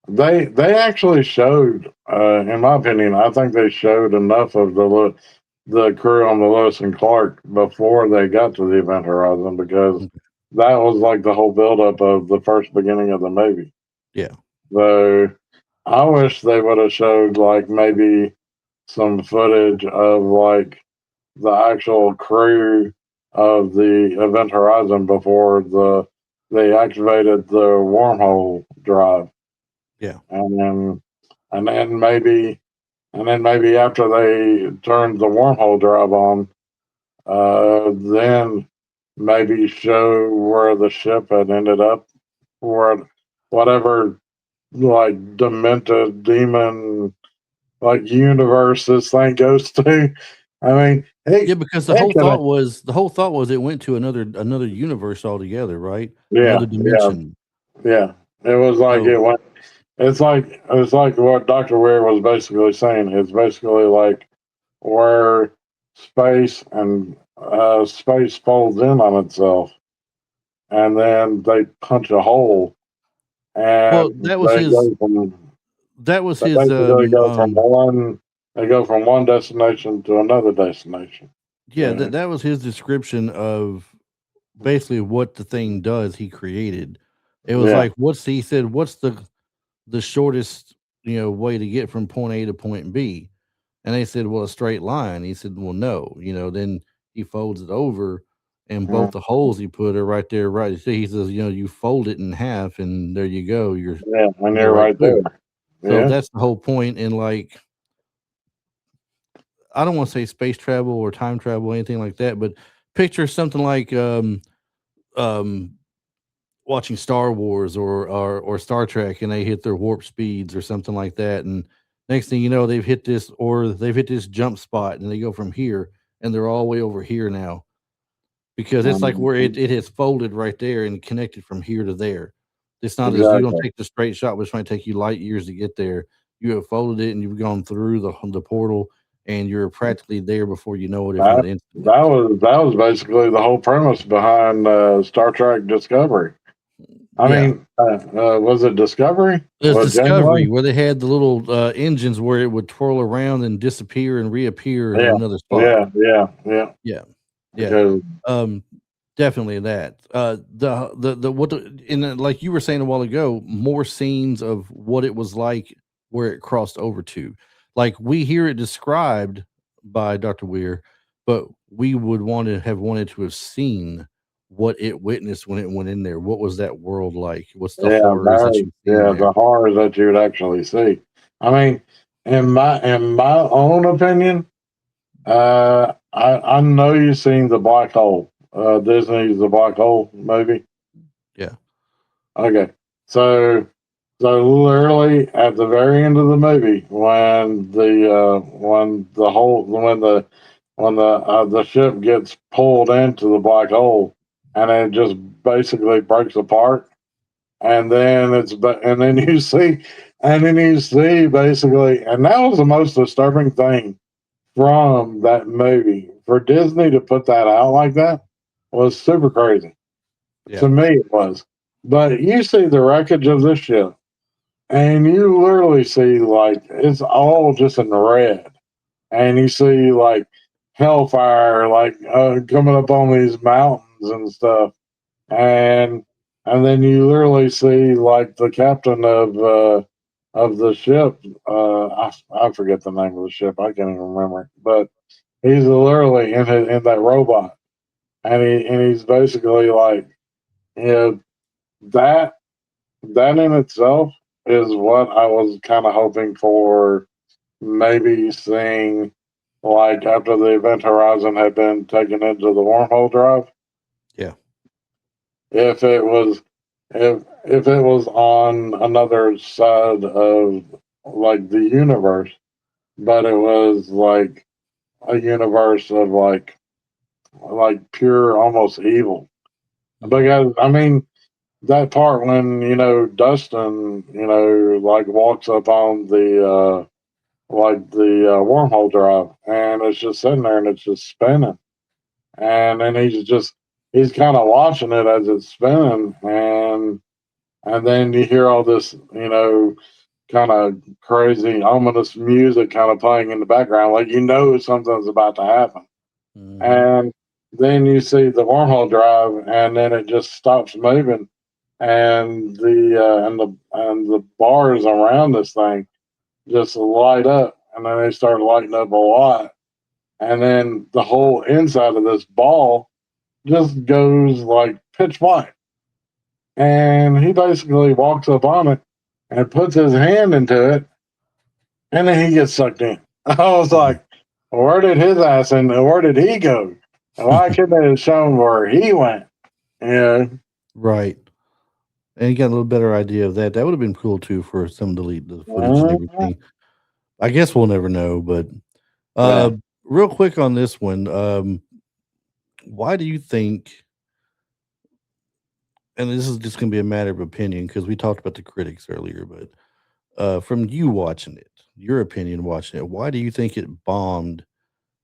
S1: to.
S2: they actually showed, in my opinion, I think they showed enough of the crew on the Lewis and Clark before they got to the Event Horizon, because
S1: Okay.
S2: that was like the whole buildup of the first beginning of the movie.
S1: Yeah,
S2: So I wish they would have showed like maybe some footage of like the actual crew of the Event Horizon before they activated the wormhole drive,
S1: yeah.
S2: and then and then maybe after they turned the wormhole drive on, then maybe show where the ship had ended up, where whatever like demented demon like universe this thing goes to. I mean,
S1: Yeah, because
S2: it could have,
S1: the whole thought was it went to another universe altogether, right?
S2: yeah,
S1: Another
S2: yeah,
S1: dimension.
S2: yeah. It was like
S1: So
S2: it went. It's like what Doctor Weir was basically saying. It's basically like where space folds in on itself, and then they punch a hole, and
S1: well, that was
S2: they
S1: his
S2: go from
S1: that was
S2: they
S1: his
S2: basically go from one destination to another destination.
S1: yeah, that was his description of basically what the thing does he created. It was
S2: Yeah,
S1: like, he said, what's the shortest, way to get from point A to point B? And they said, well, a straight line. He said, well, no, then he folds it over, and both
S2: mhm,
S1: the holes he put are right there, right. So he says, you fold it in half, and there you go.
S2: yeah, and
S1: You're
S2: you're
S1: right
S2: right there.
S1: through. So
S2: Yeah,
S1: that's the whole point. And like, I don't want to say space travel or time travel, anything like that, but picture something like um watching Star Wars or Star Trek, and they hit their warp speeds or something like that, and next thing you know, they've hit this jump spot, and they go from here, and they're all the way over here now, because it's like where
S2: mhm,
S1: it has folded right there and connected from here to there. It's not as you don't
S2: exactly.
S1: take the straight shot, which might take you light years to get there. You have folded it, and you've gone through the portal, and you're practically there before you know it, if not
S2: That
S1: instantly.
S2: that was basically the whole premise behind Star Trek Discovery. I
S1: Yeah.
S2: mean, was it Discovery?
S1: There's
S2: Was
S1: Discovery,
S2: Janeway?
S1: where they had the little, engines where it would twirl around and disappear and reappear in
S2: Yeah,
S1: another spot.
S2: yeah, yeah, yeah.
S1: Yeah, yeah,
S2: Because
S1: um, definitely that. The what the and then, like you were saying a while ago, more scenes of what it was like where it crossed over to. Like, we hear it described by Dr. Weir, but we would wanted to have seen what it witnessed when it went in there. What was that world like? What's the horrors that you've seen
S2: the
S1: there?
S2: horrors that you'd actually see. I mean, in my own opinion, I know you've seen the Black Hole, Disney's The Black Hole movie.
S1: Yeah.
S2: Okay, so literally at the very end of the movie, when the ship gets pulled into the black hole, and it just basically breaks apart, and then and then you see basically, and that was the most disturbing thing from that movie. For Disney to put that out like that was super crazy.
S1: Yeah.
S2: To me, it was. But you see the wreckage of this ship, and you literally see like it's all just in red, and you see like hellfire like coming up on these mountains and stuff, and and then you literally see like the captain of the ship. I forget the name of the ship. I can't even remember. But he's literally in that robot, and he's basically like, you know, that that in itself is what I was kind of hoping for. Maybe seeing like after the event horizon had been taken into the wormhole drive,
S1: Yeah.
S2: if it was if it was on another side of like the universe, but it was like a universe of like pure almost evil.
S1: Mhm.
S2: Because I mean that part when Dustin like walks up on the wormhole drive and it's just sitting there and it's just spinning and then he's kind of watching it as it's spinning and then you hear all this kind of crazy ominous music kind of playing in the background like something's about to happen
S1: Mhm.
S2: and then you see the wormhole drive and then it just stops moving and the bars around this thing just light up and then they start lighting up a lot and then the whole inside of this ball just goes like pitch black and he basically walks up on it and puts his hand into it and then he gets sucked in. I was like, where did his ass and where did he go? Why couldn't they have shown where he went? Yeah.
S1: Right. And you got a little better idea of that. That would have been cool too for some of the footage and
S2: Mhm.
S1: everything. I guess we'll never know, but uh
S2: Yeah.
S1: real quick on this one, why do you think, and this is just gonna be a matter of opinion because we talked about the critics earlier, but from you watching it, your opinion watching it, why do you think it bombed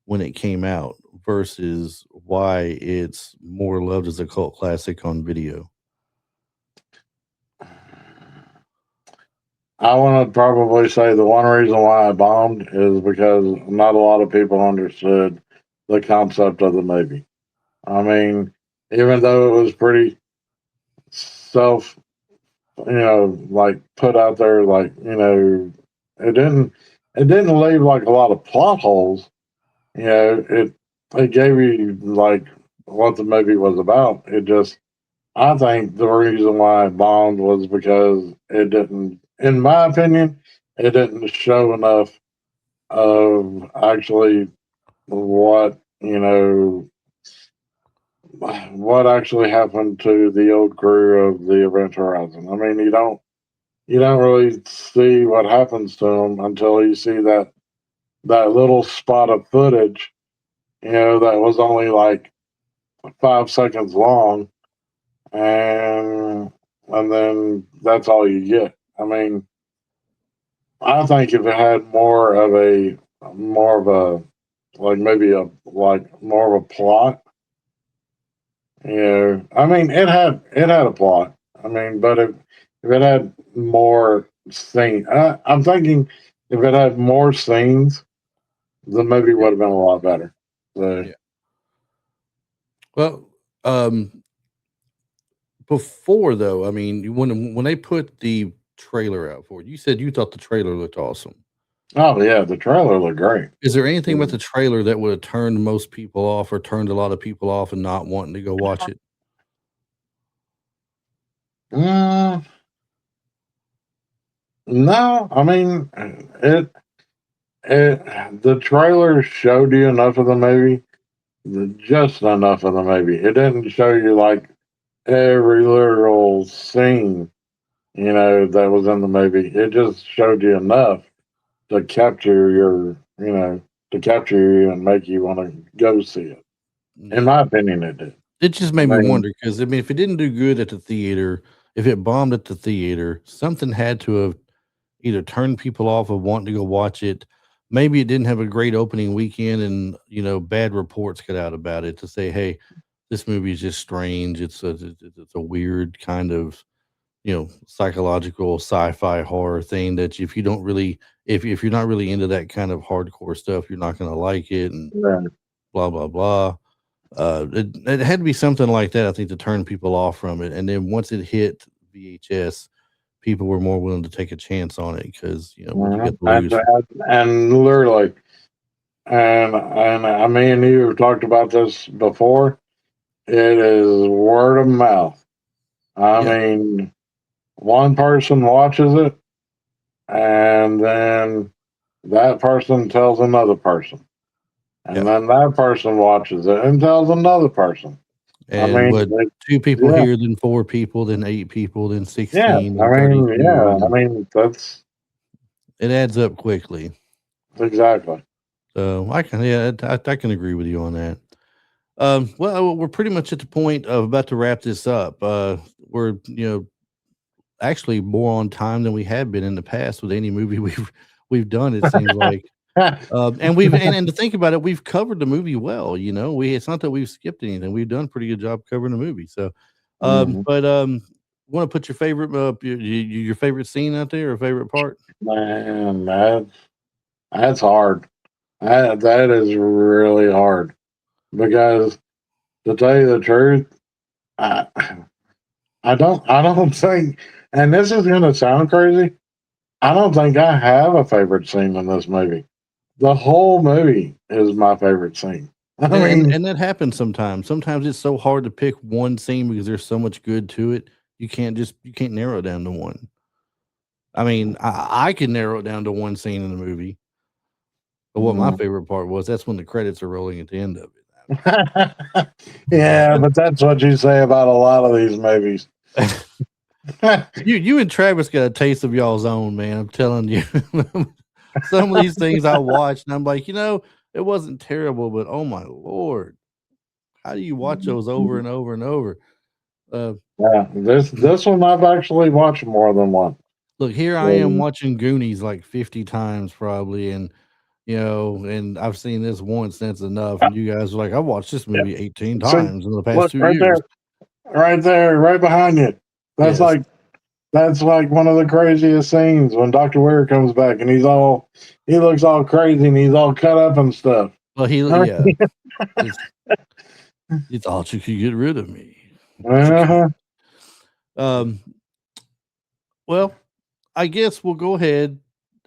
S1: when it came out versus why it's more loved as a cult classic on video?
S2: I want to probably say the one reason why I bombed is because not a lot of people understood the concept of the movie. I mean, even though it was pretty self, like put out there, like it didn't it didn't leave like a lot of plot holes. It gave you like what the movie was about. It just I think the reason why it bombed was because it didn't, in my opinion, it didn't show enough of actually what what actually happened to the old crew of the Event Horizon. I mean, you don't really see what happens to them until you see that little spot of footage, that was only like 5 seconds long, and and then that's all you get. I mean, I think if it had more of a like maybe a like more of a plot, I mean it had a plot. I mean, but if it had more scene, I'm thinking if it had more scenes, the movie
S1: Yeah.
S2: would have been a lot better. So
S1: Yeah. Well, before though, I mean, when they put the trailer out for it, you said you thought the trailer looked awesome.
S2: oh yeah, the trailer looked great.
S1: Is there anything about
S2: Mm,
S1: the trailer that would have turned most people off or turned a lot of people off and not wanting to go watch it?
S2: no, I mean it. The trailer showed you enough of the movie, just enough of the movie. It didn't show you like every literal scene, that was in the movie. It just showed you enough to capture to capture you and make you want to go see it. In
S1: Yeah.
S2: my opinion, it did.
S1: It just
S2: I
S1: made me
S2: mean,
S1: wonder because I mean, if it didn't do good at the theater, if it bombed at the theater, something had to have either turned people off of wanting to go watch it. Maybe it didn't have a great opening weekend and, bad reports got out about it to say, "Hey, this movie is just strange. It's a weird kind of, psychological sci-fi horror thing that if you don't really if you're not really into that kind of hardcore stuff, you're not gonna like it," and
S2: yeah,
S1: blah, blah, blah. It had to be something like that, I think, to turn people off from it. And then once it hit VHS, people were more willing to take a chance on it because what you
S2: Mhm.
S1: got to lose?
S2: And literally, and I mean, you have talked about this before. It is word of mouth. I
S1: Yeah,
S2: mean, one person watches it, and then that person tells another person,
S1: yeah.
S2: and then that person watches it and tells another person. I
S1: And
S2: mean,
S1: what, two people
S2: yeah,
S1: here, then four people, then eight people, then
S2: yeah.
S1: 16,
S2: I
S1: and
S2: mean,
S1: 32,
S2: yeah. I
S1: and
S2: mean, that's
S1: it adds up quickly.
S2: exactly.
S1: So I can, yeah, I can agree with you on that. Well, we're pretty much at the point of about to wrap this up. We're actually more on time than we have been in the past with any movie we've done. It seems like, and and to think about it, we've covered the movie well. It's not that we've skipped anything. We've done a pretty good job covering the movie. So,
S2: Mhm.
S1: but want to put your favorite your favorite scene out there or favorite part?
S2: Man, that's hard. That is really hard because to tell you the truth, I I don't think, and this is gonna sound crazy. I don't think I have a favorite scene in this movie. The whole movie is my favorite scene. I mean,
S1: And that happens sometimes. Sometimes it's so hard to pick one scene because there's so much good to it. You can't narrow it down to one. I mean, I can narrow it down to one scene in the movie. But what my
S2: mm.
S1: favorite part was, that's when the credits are rolling at the end of
S2: Yeah, but that's what you say about a lot of these movies.
S1: it. You and Travis got a taste of y'all's own, man. I'm telling you. Some of these things I watched and I'm like, it wasn't terrible, but oh my lord, how do you watch those over and over and over? Uh,
S2: Yeah, this one I've actually watched more than one.
S1: Look, here I am
S2: So,
S1: watching Goonies like 50 times probably, and and I've seen this once, that's enough. And you guys are like, I watched this
S2: yeah.
S1: movie 18
S2: See,
S1: times in the past
S2: look
S1: 2 years.
S2: right there, right behind you. That's
S1: Yes.
S2: like that's like one of the craziest scenes when Doctor Weir comes back and he looks all crazy and he's all cut up and stuff.
S1: Well,
S2: I
S1: yeah,
S2: mean,
S1: it's you thought you could get rid of me, but you can't.
S2: uh-huh.
S1: Um, well, I guess we'll go ahead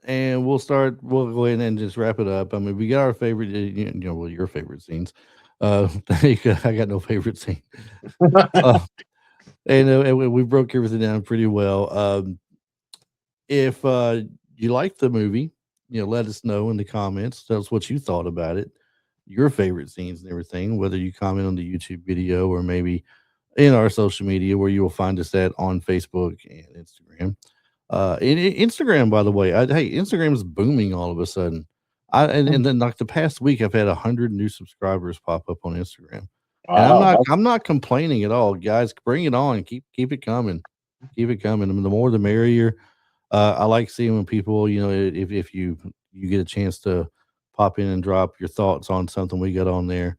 S1: and we'll go ahead and just wrap it up. I mean, we got our favorite, well, your favorite scenes. I got no favorite scene. Uh, and we broke everything down pretty well. If you like the movie, let us know in the comments. Tell us what you thought about it, your favorite scenes and everything, whether you comment on the YouTube video or maybe in our social media where you will find us at on Facebook and Instagram. Instagram, by the way, hey, Instagram is booming all of a sudden. And then like the past week, I've had 100 new subscribers pop up on Instagram, and
S2: Wow.
S1: I'm not complaining at all, guys. Bring it on, keep it coming, keep it coming. I mean, the more the merrier. I like seeing when people, if you get a chance to pop in and drop your thoughts on something we got on there,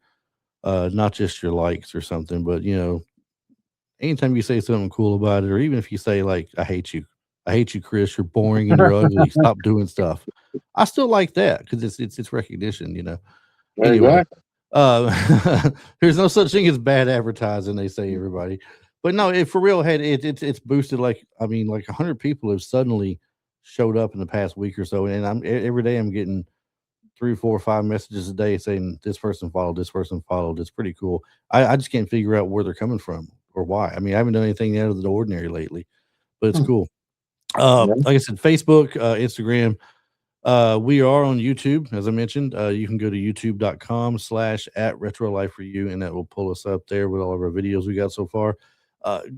S1: not just your likes or something, but anytime you say something cool about it, or even if you say like, I hate you, Chris, you're boring and you're ugly, stop doing stuff. I still like that because it's recognition. Anyway,
S2: Exactly.
S1: there's no such thing as bad advertising, they say, everybody. But no, for real, had it's boosted, like, I mean, like 100 people have suddenly showed up in the past week or so, and every day I'm getting 3, 4, 5 messages a day saying this person followed, this person followed. It's pretty cool. I just can't figure out where they're coming from or why. I mean, I haven't done anything out of the ordinary lately, but it's
S2: Hmm.
S1: cool.
S2: Yeah.
S1: Like I said, Facebook, Instagram. We are on YouTube, as I mentioned. You can go to youtube.com/ at retro life for you, and that will pull us up there with all of our videos we got so far.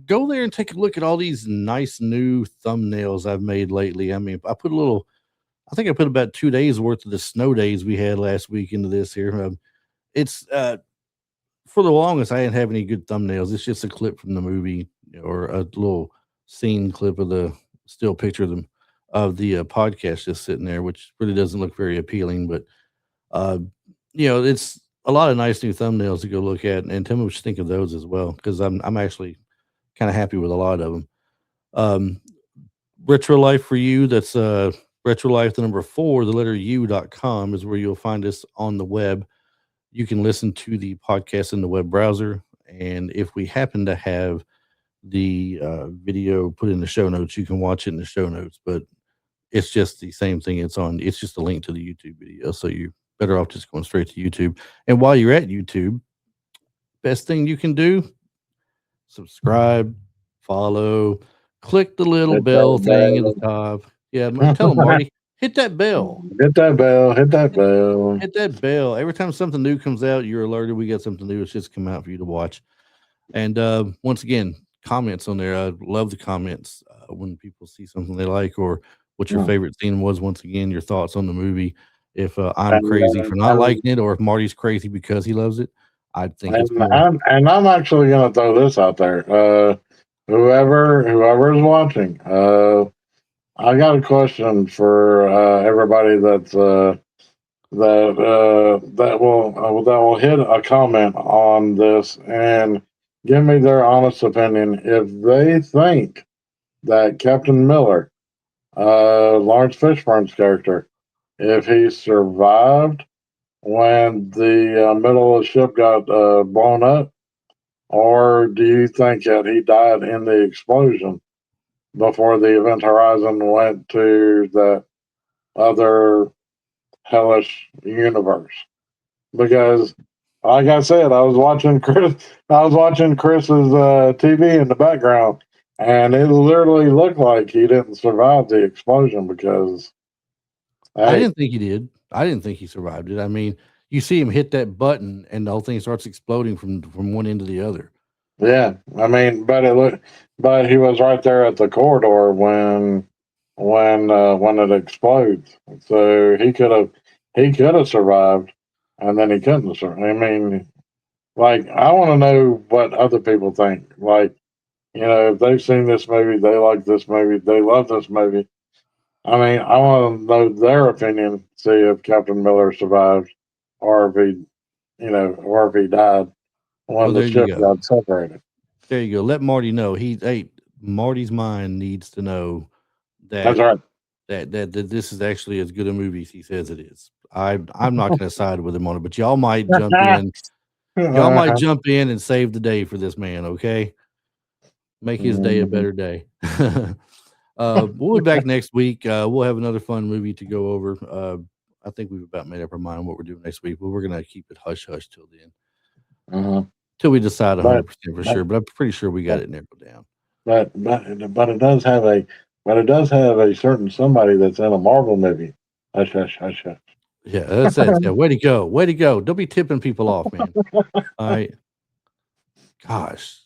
S1: Go there and take a look at all these nice new thumbnails I've made lately. I mean, I think I put about 2 days worth of the snow days we had last week into this here. It's For the longest, I didn't have any good thumbnails. It's just a clip from the movie or a little scene clip of the still picture of the podcast just sitting there, which really doesn't look very appealing. But uh, it's a lot of nice new thumbnails to go look at, and tell me what you think of those as well, because I'm actually kind of happy with a lot of them. Um, Retro Life for You. That's Retro Life the number 4, the letter U.com is where you'll find us on the web. you can listen to the podcast in the web browser. And if we happen to have the video put in the show notes, you can watch it in the show notes. But it's just the same thing. It's just a link to the YouTube video. So you're better off just going straight to YouTube. And while you're at YouTube, best thing you can do, subscribe, follow, click the little
S2: Hit
S1: bell
S2: that
S1: thing at the
S2: bell.
S1: top. Yeah, tell them, Marty, hit that bell.
S2: Hit that bell. Hit that bell.
S1: Hit that bell. Every time something new comes out, you're alerted. We got something new. It's just come out for you to watch. And once again, comments on there. I love the comments when people see something they like or what your favorite scene was. Once again, your thoughts on the movie. If I'm crazy for not liking it, or if Marty's crazy because he loves it, I think it's cool.
S2: I'm actually going to throw this out there. Whoever's watching, I got a question for everybody that will hit a comment on this and give me their honest opinion if they think that Captain Miller, Lawrence Fishburne's character, if he survived when the middle of the ship got blown up, or do you think that he died in the explosion before the Event Horizon went to that other hellish universe? Because, like I said, I was watching Chris's TV in the background, and it literally looked like he didn't survive the explosion because
S1: I didn't think he did. I didn't think he survived it. I mean, you see him hit that button, and the whole thing starts exploding from one end to the other.
S2: Yeah, I mean, but he was right there at the corridor when it explodes. So he could have survived, and then he couldn't survive. I mean, like, I want to know what other people think. Like, if they've seen this movie, they like this movie, they love this movie. I mean, I want to know their opinion, see if Captain Miller survived, or if he died when the ship got separated.
S1: There you go. Let Marty know. Marty's mind needs to know that
S2: That's right.
S1: that this is actually as good a movie as he says it is. I'm not going to side with him on it, but y'all might jump in. Y'all might jump in and save the day for this man. Okay, make his day a better day. We'll be back next week. We'll have another fun movie to go over. I think we've about made up our mind what we're doing next week, but we're going to keep it hush hush till then. Till we decide 100% for sure, but I'm pretty sure we got it narrowed down.
S2: But it does have a certain somebody that's in a Marvel movie. Hush, hush, hush, hush.
S1: Yeah, that's it. Yeah, way to go. Way to go. Don't be tipping people off, man. All right. Gosh.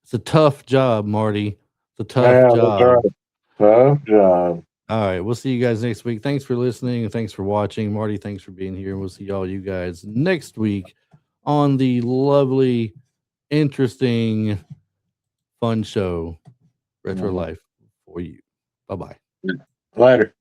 S1: It's a tough job, Marty. It's a tough job.
S2: That's right. Tough job.
S1: All right. We'll see you guys next week. Thanks for listening and thanks for watching. Marty, thanks for being here. We'll see all you guys next week on the lovely, interesting, fun show, Retro Life for you. Bye-bye.
S2: Later.